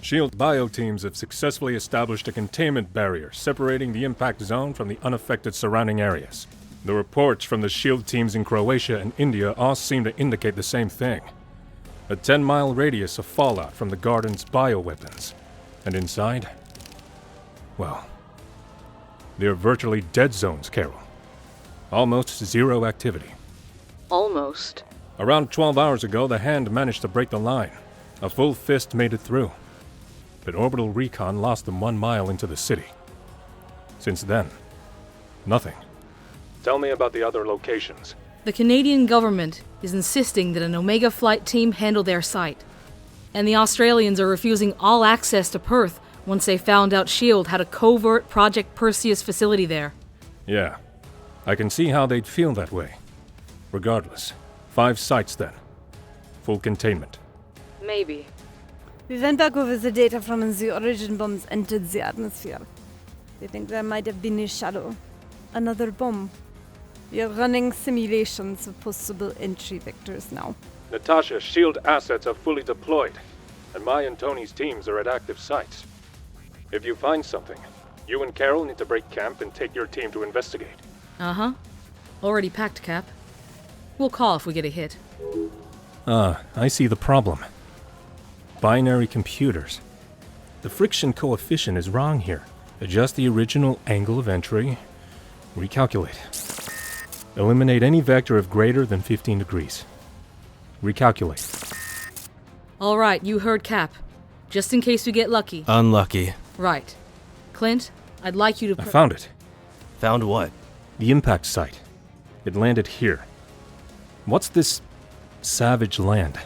SHIELD bio teams have successfully established a containment barrier separating the impact zone from the unaffected surrounding areas. The reports from the SHIELD teams in Croatia and India all seem to indicate the same thing. A 10-mile radius of fallout from the Garden's bioweapons. And inside? Well, they're virtually dead zones, Carol. Almost zero activity. Almost. Around 12 hours ago, the Hand managed to break the line. A full fist made it through. But Orbital Recon lost them 1 mile into the city. Since then, nothing. Tell me about the other locations. The Canadian government is insisting that an Omega flight team handle their site. And the Australians are refusing all access to Perth once they found out SHIELD had a covert Project Perseus facility there. Yeah, I can see how they'd feel that way. Regardless, 5 sites then. Full containment. Maybe. We went back over the data from when the origin bombs entered the atmosphere. We think there might have been a shadow. Another bomb. We are running simulations of possible entry vectors now. Natasha, SHIELD assets are fully deployed, and my and Tony's teams are at active sites. If you find something, you and Carol need to break camp and take your team to investigate. Uh-huh. Already packed, Cap. We'll call if we get a hit. I see the problem. Binary computers. The friction coefficient is wrong here. Adjust the original angle of entry. Recalculate. Eliminate any vector of greater than 15 degrees. Recalculate. All right, you heard Cap. Just in case we get lucky. Unlucky. Right. Clint, I'd like you to... I found it. Found what? The impact site. It landed here. What's this savage land?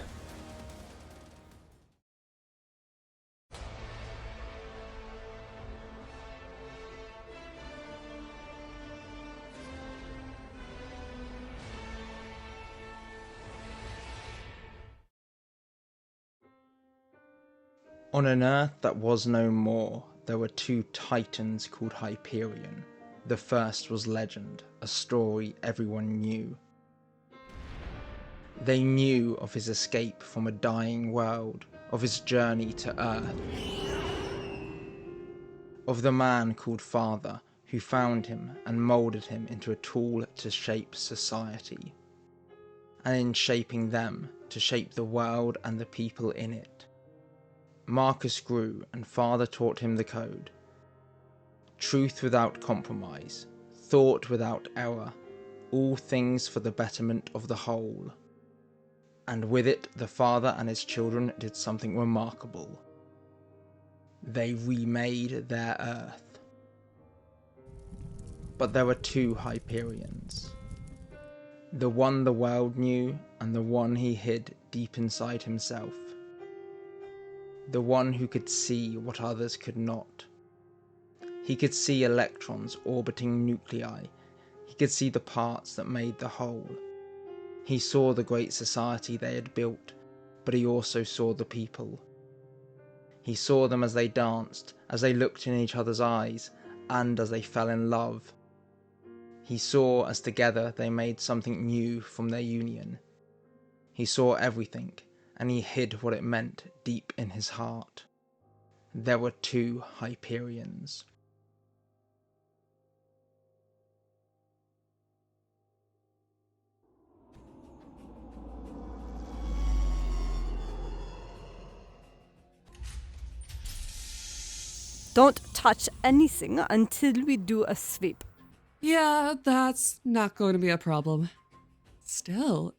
On an Earth that was no more, there were 2 titans called Hyperion. The first was legend, a story everyone knew. They knew of his escape from a dying world, of his journey to Earth, of the man called Father, who found him and moulded him into a tool to shape society, and in shaping them, to shape the world and the people in it. Marcus grew, and Father taught him the code. Truth without compromise, thought without error, all things for the betterment of the whole. And with it, the Father and his children did something remarkable. They remade their Earth. But there were 2 Hyperions. The one the world knew, and the one he hid deep inside himself. The one who could see what others could not. He could see electrons orbiting nuclei. He could see the parts that made the whole. He saw the great society they had built, but he also saw the people. He saw them as they danced, as they looked in each other's eyes, and as they fell in love. He saw as together they made something new from their union. He saw everything, and he hid what it meant deep in his heart. There were 2 Hyperions. Don't touch anything until we do a sweep. Yeah, that's not going to be a problem. Still,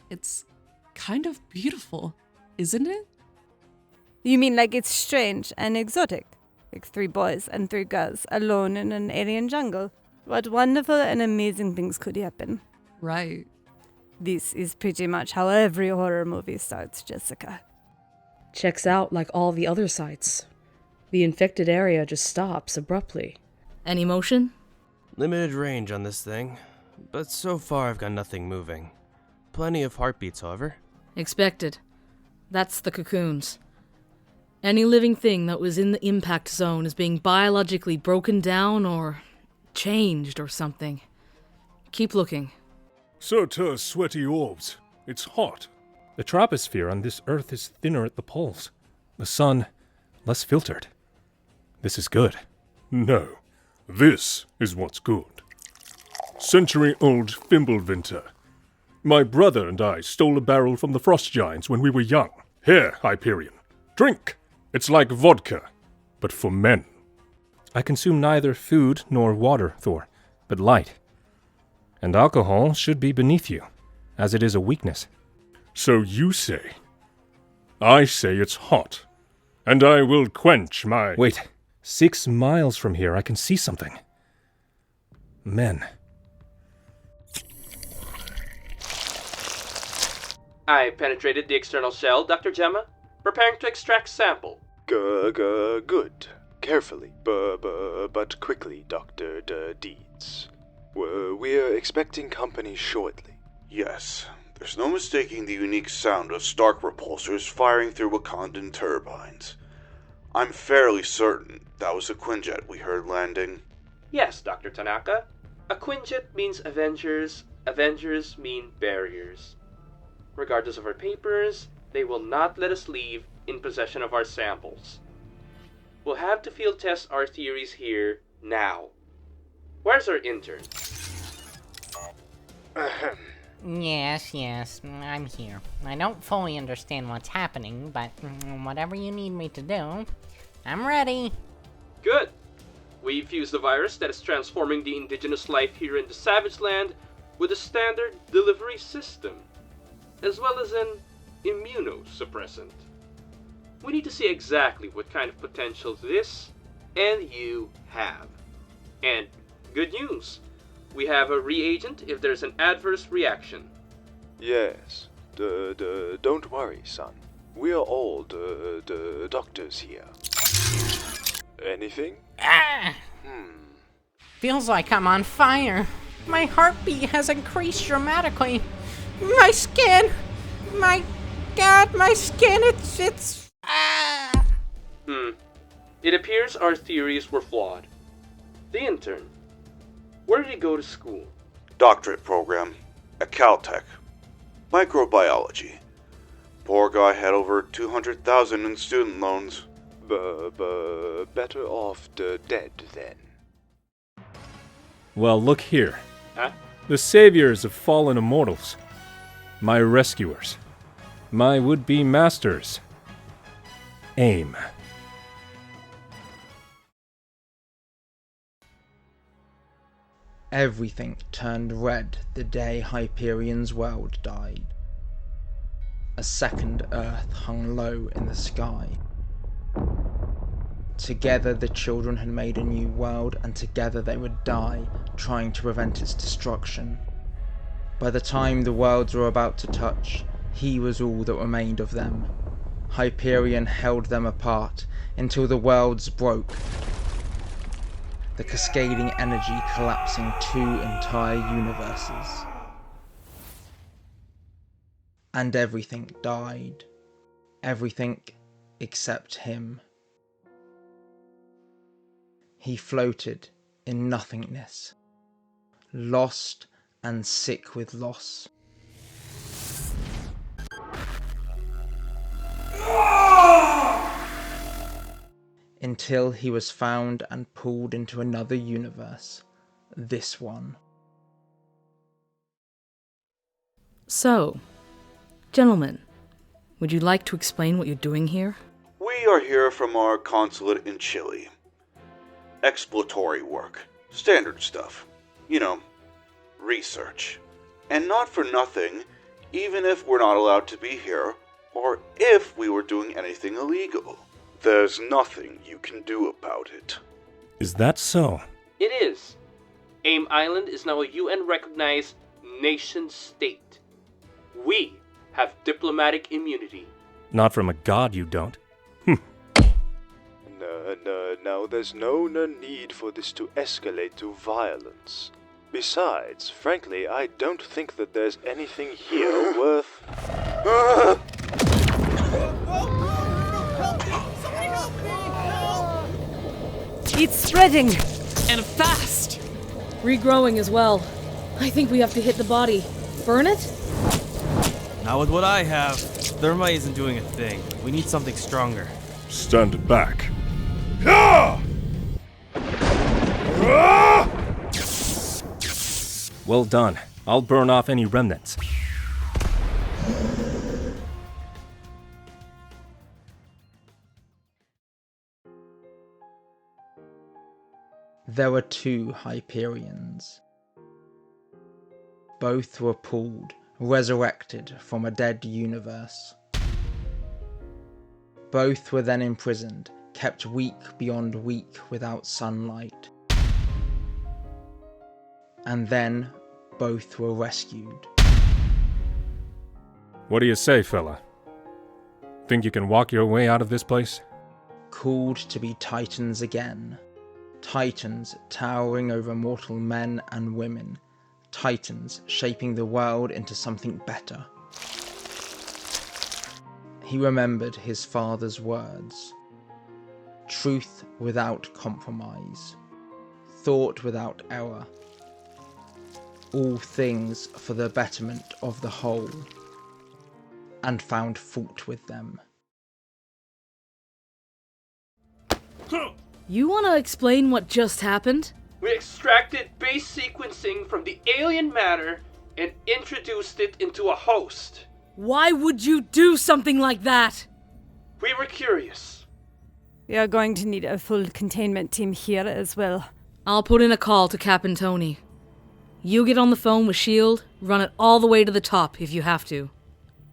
it's kind of beautiful, isn't it? You mean like it's strange and exotic? Like 3 boys and 3 girls alone in an alien jungle. What wonderful and amazing things could happen. Right. This is pretty much how every horror movie starts, Jessica. Checks out like all the other sites. The infected area just stops abruptly. Any motion? Limited range on this thing, but so far I've got nothing moving. Plenty of heartbeats, however. Expected. That's the cocoons. Any living thing that was in the impact zone is being biologically broken down or changed or something. Keep looking. Surtur sweaty orbs. It's hot. The troposphere on this Earth is thinner at the poles. The sun less filtered. This is good. No, this is what's good. Century-old Fimbulvinter. My brother and I stole a barrel from the Frost Giants when we were young. Here, Hyperion. Drink! It's like vodka, but for men. I consume neither food nor water, Thor, but light. And alcohol should be beneath you, as it is a weakness. So you say. I say it's hot, and I will quench my... Wait, 6 miles from here I can see something. Men. I penetrated the external shell, Dr. Gemma, preparing to extract sample. Good. Carefully, but quickly, Dr. Deeds. We're expecting company shortly. Yes, there's no mistaking the unique sound of Stark repulsors firing through Wakandan turbines. I'm fairly certain that was a Quinjet we heard landing. Yes, Dr. Tanaka. A Quinjet means Avengers. Avengers mean barriers. Regardless of our papers, they will not let us leave in possession of our samples. We'll have to field test our theories here, now. Where's our intern? Yes, I'm here. I don't fully understand what's happening, but whatever you need me to do, I'm ready. Good. We fused the virus that is transforming the indigenous life here in the Savage Land with a standard delivery system, as well as an immunosuppressant. We need to see exactly what kind of potential this and you have. And good news, we have a reagent if there's an adverse reaction. Yes. Don't worry, son. We are all doctors here. Anything? Feels like I'm on fire. My heartbeat has increased dramatically. My skin! My God, my skin, it's... It appears our theories were flawed. The intern. Where did he go to school? Doctorate program at Caltech. Microbiology. Poor guy had over 200,000 in student loans. Better off dead then. Well, look here. Huh? The saviors of fallen immortals. My rescuers. My would-be masters. AIM. Everything turned red the day Hyperion's world died. A second Earth hung low in the sky. Together the children had made a new world, and together they would die, trying to prevent its destruction. By the time the worlds were about to touch, he was all that remained of them. Hyperion held them apart until the worlds broke, the cascading energy collapsing 2 entire universes. And everything died. Everything except him. He floated in nothingness, lost and sick with loss. Until he was found and pulled into another universe, this one. So, gentlemen, would you like to explain what you're doing here? We are here from our consulate in Chile. Exploratory work. Standard stuff. You know, research. And not for nothing, even if we're not allowed to be here, or if we were doing anything illegal. There's nothing you can do about it. Is that so? It is. AIM Island is now a UN-recognized nation-state. We have diplomatic immunity. Not from a god, you don't. No, there's no need for this to escalate to violence. Besides, frankly, I don't think that there's anything here worth... It's spreading! And fast! Regrowing as well. I think we have to hit the body. Burn it? Not with what I have. Thermite isn't doing a thing. We need something stronger. Stand back. Well done. I'll burn off any remnants. There were two Hyperions. Both were pulled, resurrected from a dead universe. Both were then imprisoned, kept week beyond week without sunlight. And then both were rescued. What do you say, fella? Think you can walk your way out of this place? Called to be Titans again. Titans towering over mortal men and women. Titans shaping the world into something better. He remembered his father's words. Truth without compromise. Thought without error. All things for the betterment of the whole. And found fault with them. You want to explain what just happened? We extracted base sequencing from the alien matter and introduced it into a host. Why would you do something like that? We were curious. We are going to need a full containment team here as well. I'll put in a call to Captain Tony. You get on the phone with S.H.I.E.L.D., run it all the way to the top if you have to.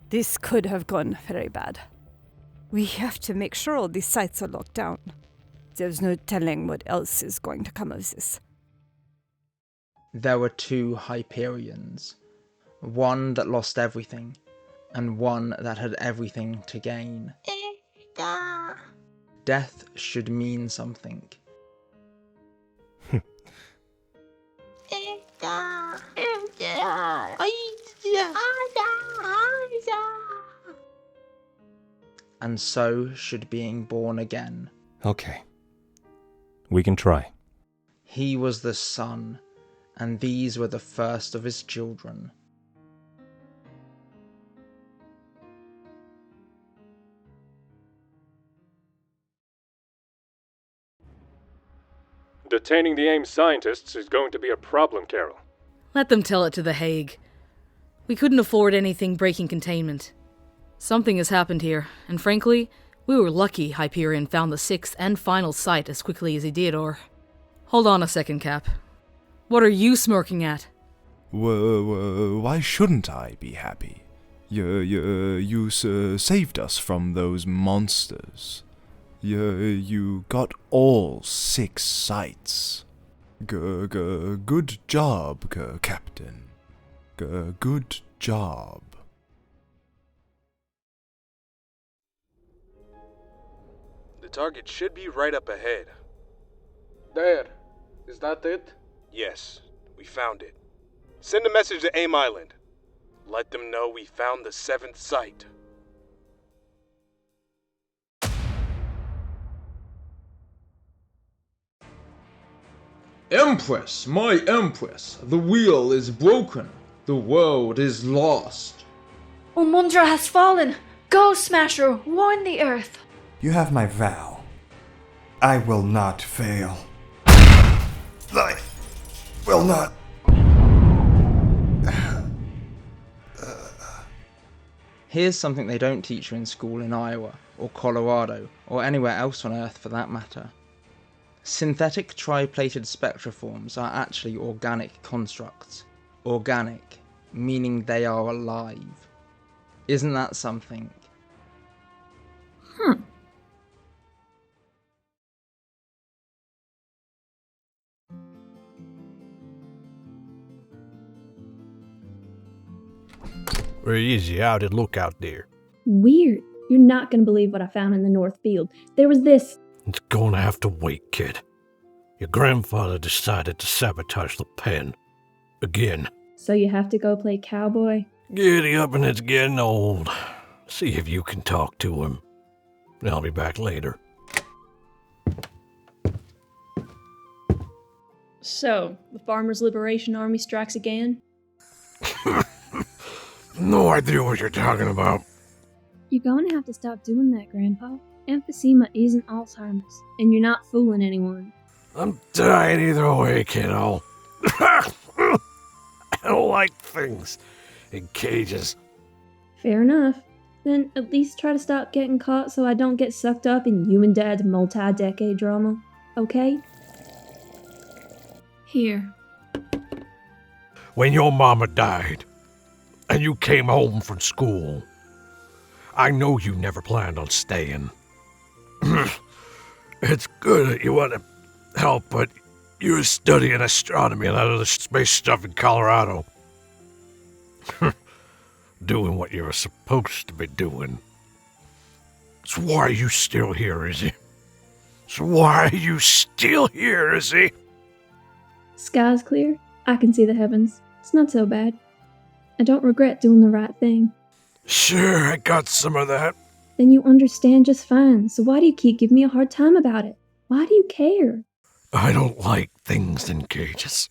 This could have gone very bad. We have to make sure all these sites are locked down. There's no telling what else is going to come of this. There were two Hyperions. One that lost everything, and one that had everything to gain. Death should mean something. And so should being born again. Okay. We can try. He was the son, and these were the first of his children. Detaining the AIM scientists is going to be a problem, Carol. Let them tell it to The Hague. We couldn't afford anything breaking containment. Something has happened here, and frankly, we were lucky Hyperion found the sixth and final site as quickly as he did, or... Hold on a second, Cap. What are you smirking at? Why shouldn't I be happy? You saved us from those monsters. You got all 6 sites. Good job, Captain. Good job. The target should be right up ahead. There. Is that it? Yes, we found it. Send a message to AIM Island. Let them know we found the 7th site. Empress, my Empress, the wheel is broken. The world is lost. Umundra has fallen. Go, Smasher, warn the Earth. You have my vow. I will not fail. I will not. Here's something they don't teach you in school in Iowa, or Colorado, or anywhere else on Earth for that matter. Synthetic triplated spectroforms are actually organic constructs. Organic, meaning they are alive. Isn't that something? We're easy out at lookout there. Weird. You're not gonna believe what I found in the North Field. There was this. It's gonna have to wait, kid. Your grandfather decided to sabotage the pen. Again. So you have to go play cowboy? Giddy up and it's getting old. See if you can talk to him. I'll be back later. So, the Farmers' Liberation Army strikes again? No idea what you're talking about. You're gonna have to stop doing that, Grandpa. emphysema isn't Alzheimer's, and you're not fooling anyone. I'm dying either way, kiddo. I don't like things in cages. Fair enough. Then at least try to stop getting caught so I don't get sucked up in you and Dad's multi-decade drama, okay? Here. When your mama died, and you came home from school, I know you never planned on staying. It's good that you want to help, but you were studying astronomy and other space stuff in Colorado. Doing what you were supposed to be doing. So why are you still here, Izzy? Sky's clear. I can see the heavens. It's not so bad. I don't regret doing the right thing. Sure, I got some of that. Then you understand just fine, so why do you keep giving me a hard time about it? Why do you care? I don't like things in cages.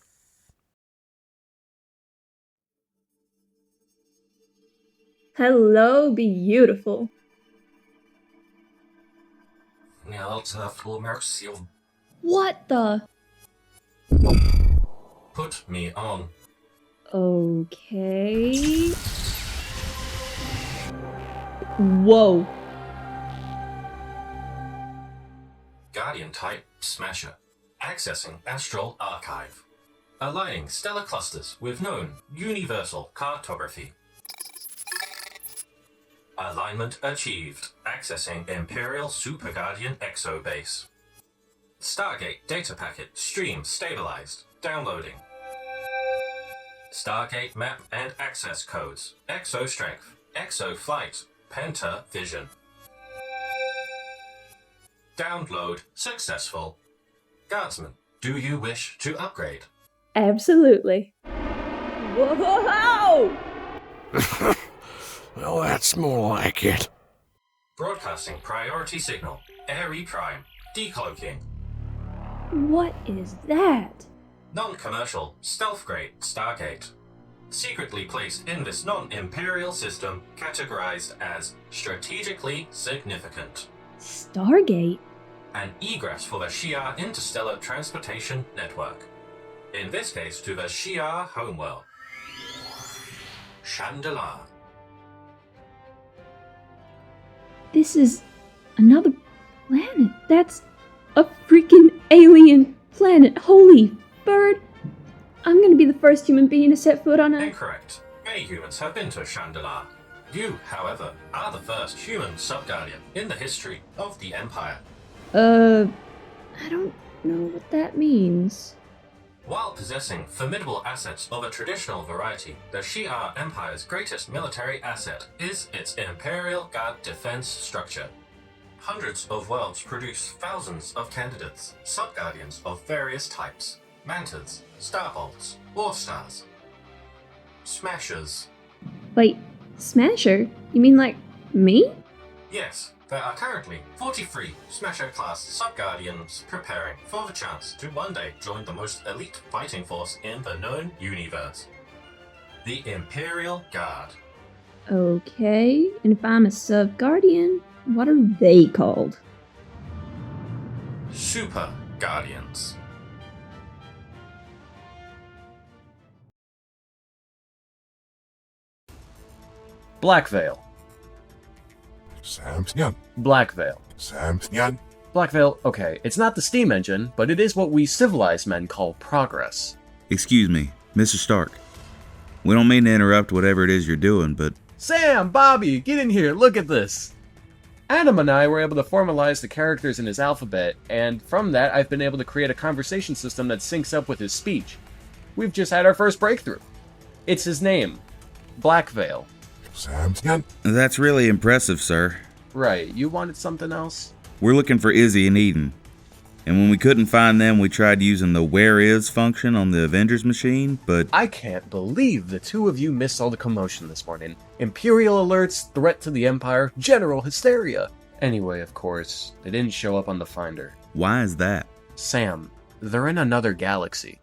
Hello, beautiful. What the? Put me on. Okay. Whoa. Guardian type Smasher. Accessing Astral Archive. Aligning stellar clusters with known universal cartography. Alignment achieved. Accessing Imperial Superguardian Exobase. Stargate data packet stream stabilized. Downloading. Stargate map and access codes. Exo strength. Exo flight. Penta vision. Download successful. Guardsman, do you wish to upgrade? Absolutely. Whoa! Well, that's more like it. Broadcasting priority signal. Airy Prime. Decloaking. What is that? Non-commercial, stealth-grade Stargate. Secretly placed in this non-imperial system, categorized as strategically significant. Stargate? An egress for the shi'ar interstellar transportation network. In this case, to the shi'ar homeworld. Chandelier. This is another planet. That's a freaking alien planet. Holy bird. I'm gonna be the first human being to set foot on a... Incorrect. Many humans have been to Chandelier. You, however, are the first human sub-guardian in the history of the Empire. I don't know what that means. While possessing formidable assets of a traditional variety, the shi'ar Empire's greatest military asset is its Imperial Guard defense structure. Hundreds of worlds produce thousands of candidates, sub-guardians of various types. Mantas, Starbolts, War Stars, Smashers. Wait, Smasher? You mean like me? Yes, there are currently 43 Smasher-class sub-guardians preparing for the chance to one day join the most elite fighting force in the known universe. The Imperial Guard. Okay, and if I'm a sub-guardian, what are they called? Super Guardians. Black Veil. Samsung. Black Veil. Samsung. Black Veil, okay, it's not the steam engine, but it is what we civilized men call progress. Excuse me, Mr. Stark. We don't mean to interrupt whatever it is you're doing, but... Sam, Bobby, get in here, look at this! Adam and I were able to formalize the characters in his alphabet, and from that I've been able to create a conversation system that syncs up with his speech. We've just had our first breakthrough. It's his name. Black Veil. Samsung. That's really impressive, sir. Right, you wanted something else? We're looking for Izzy and Eden. And when we couldn't find them, we tried using the where is function on the Avengers machine, but... I can't believe the two of you missed all the commotion this morning. Imperial alerts, threat to the Empire, general hysteria. Anyway, of course, they didn't show up on the Finder. Why is that? Sam, they're in another galaxy.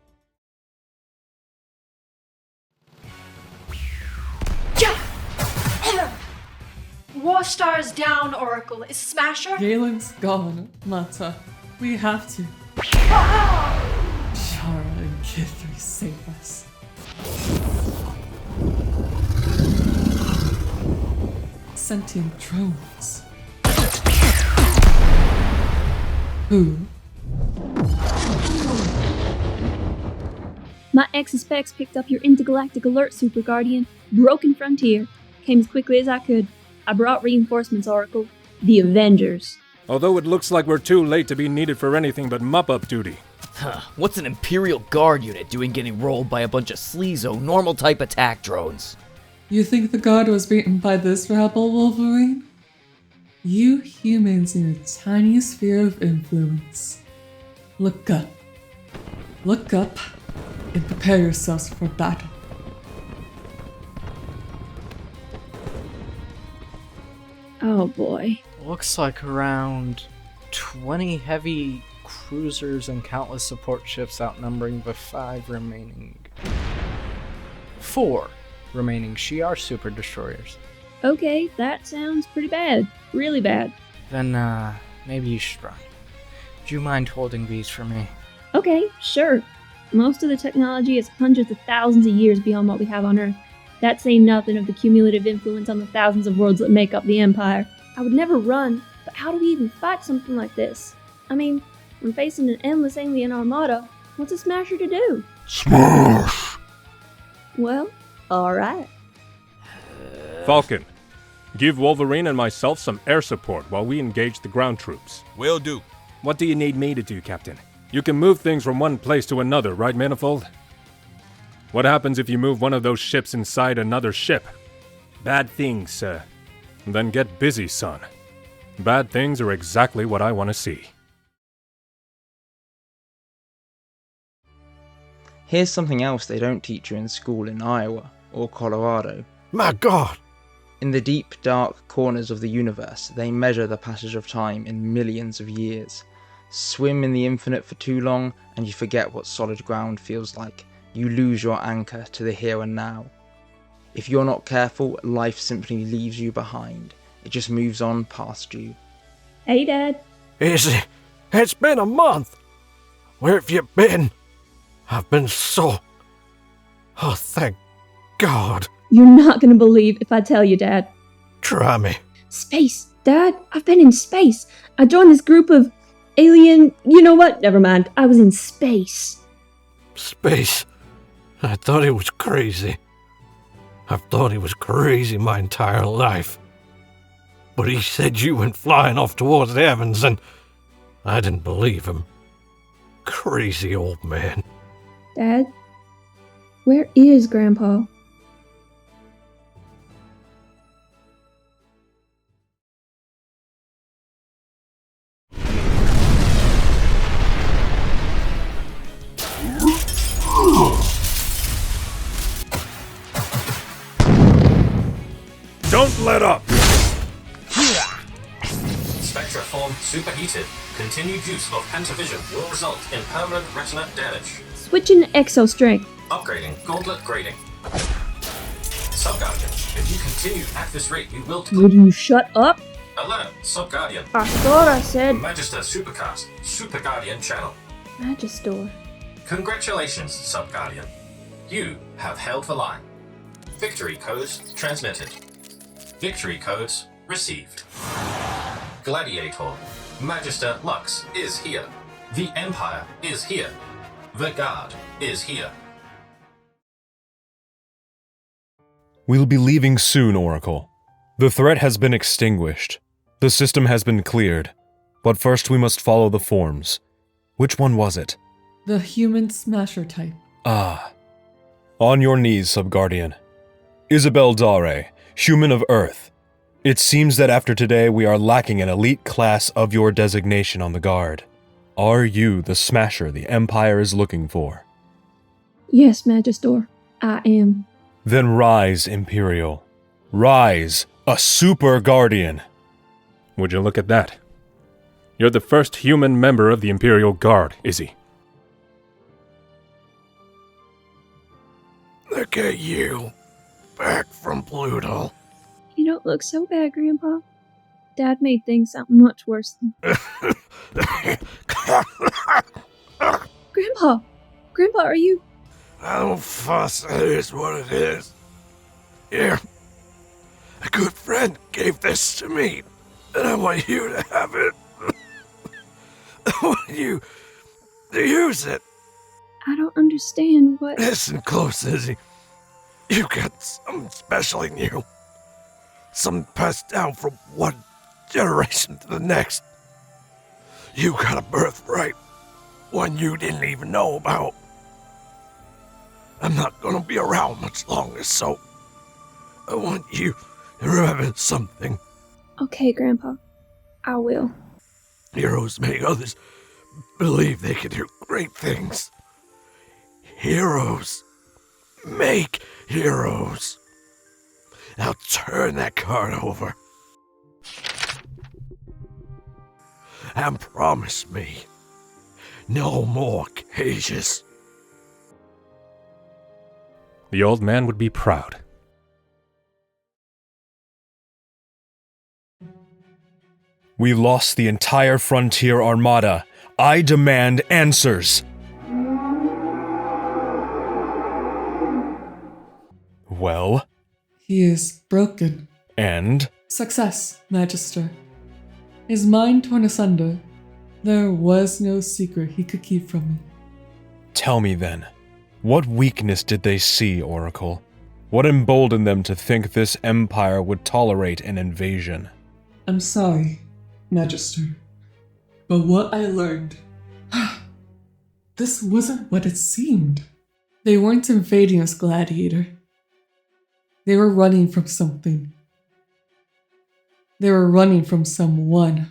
War Star is down, Oracle. Is Smasher? Galen's gone, Mata. We have to. Shara and Kithri save us. Sentient drones. Who? My Exo-Specs picked up your intergalactic alert, Superguardian. Broken Frontier. Came as quickly as I could. I brought reinforcements, Oracle. The Avengers. Although it looks like we're too late to be needed for anything but mop-up duty. Huh, what's an Imperial Guard unit doing getting rolled by a bunch of sleazo normal-type attack drones? You think the guard was beaten by this rabble, Wolverine? You humans in a tiny sphere of influence. Look up. Look up and prepare yourselves for battle. Oh boy. Looks like around 20 heavy cruisers and countless support ships outnumbering the 4 remaining shi'ar super destroyers. Okay, that sounds pretty bad. Really bad. Then, maybe you should run. Do you mind holding these for me? Okay, sure. Most of the technology is hundreds of thousands of years beyond what we have on Earth. That's saying nothing of the cumulative influence on the thousands of worlds that make up the Empire. I would never run, but how do we even fight something like this? I mean, when facing an endless alien armada, what's a Smasher to do? Smash! Well, alright. Falcon, give Wolverine and myself some air support while we engage the ground troops. Will do. What do you need me to do, Captain? You can move things from one place to another, right, Manifold? What happens if you move one of those ships inside another ship? Bad things, sir. Then get busy, son. Bad things are exactly what I want to see. Here's something else they don't teach you in school in Iowa or Colorado. My God! In the deep, dark corners of the universe, they measure the passage of time in millions of years. Swim in the infinite for too long, and you forget what solid ground feels like. You lose your anchor to the here and now. If you're not careful, life simply leaves you behind. It just moves on past you. Hey, Dad. Izzy, it's been a month. Where have you been? I've been so... Oh, thank God. You're not gonna believe if I tell you, Dad. Try me. Space, Dad. I've been in space. I joined this group of alien... You know what? Never mind. I was in space. Space? I thought he was crazy. I've thought he was crazy my entire life. But he said you went flying off towards the heavens, and I didn't believe him. Crazy old man. Dad? Where is Grandpa? Don't let up! Spectra form superheated. Continued use of pentavision will result in permanent retina damage. Switching to exo strength. Upgrading gauntlet grading. Subguardian, if you continue at this rate, you will... Would you shut up? Alert, Subguardian. I thought I said... Magister Supercast, Superguardian channel. Magister. Congratulations, Subguardian. You have held the line. Victory codes transmitted. Victory codes received. Gladiator. Magister Lux is here. The Empire is here. The Guard is here. We'll be leaving soon, Oracle. The threat has been extinguished. The system has been cleared. But first we must follow the forms. Which one was it? The human Smasher type. Ah. On your knees, Subguardian. Isabel Dare, human of Earth. It seems that after today we are lacking an elite class of your designation on the Guard. Are you the Smasher the Empire is looking for? Yes, Magister. I am. Then rise, Imperial. Rise, a Super Guardian. Would you look at that? You're the first human member of the Imperial Guard, Izzy. Look at you. Back from Pluto. don't look so bad, Grandpa. Dad made things sound much worse than... Grandpa! Grandpa, are you... I don't fuss, it is what it is. Here, a good friend gave this to me, and I want you to have it. I want you to use it. I don't understand what... Listen close, Izzy. You got something special in you. Something passed down from one generation to the next. You got a birthright, one you didn't even know about. I'm not gonna be around much longer, so I want you to remember something. Okay, Grandpa. I will. Heroes make others believe they can do great things. Heroes make heroes. Now turn that card over. And promise me, no more cages. The old man would be proud. We lost the entire Frontier Armada. I demand answers. Well? He is broken. And? Success, Magister. His mind torn asunder. There was no secret he could keep from me. Tell me then, what weakness did they see, Oracle? What emboldened them to think this empire would tolerate an invasion? I'm sorry, Magister. But what I learned... this wasn't what it seemed. They weren't invading us, Gladiator. They were running from something. They were running from someone.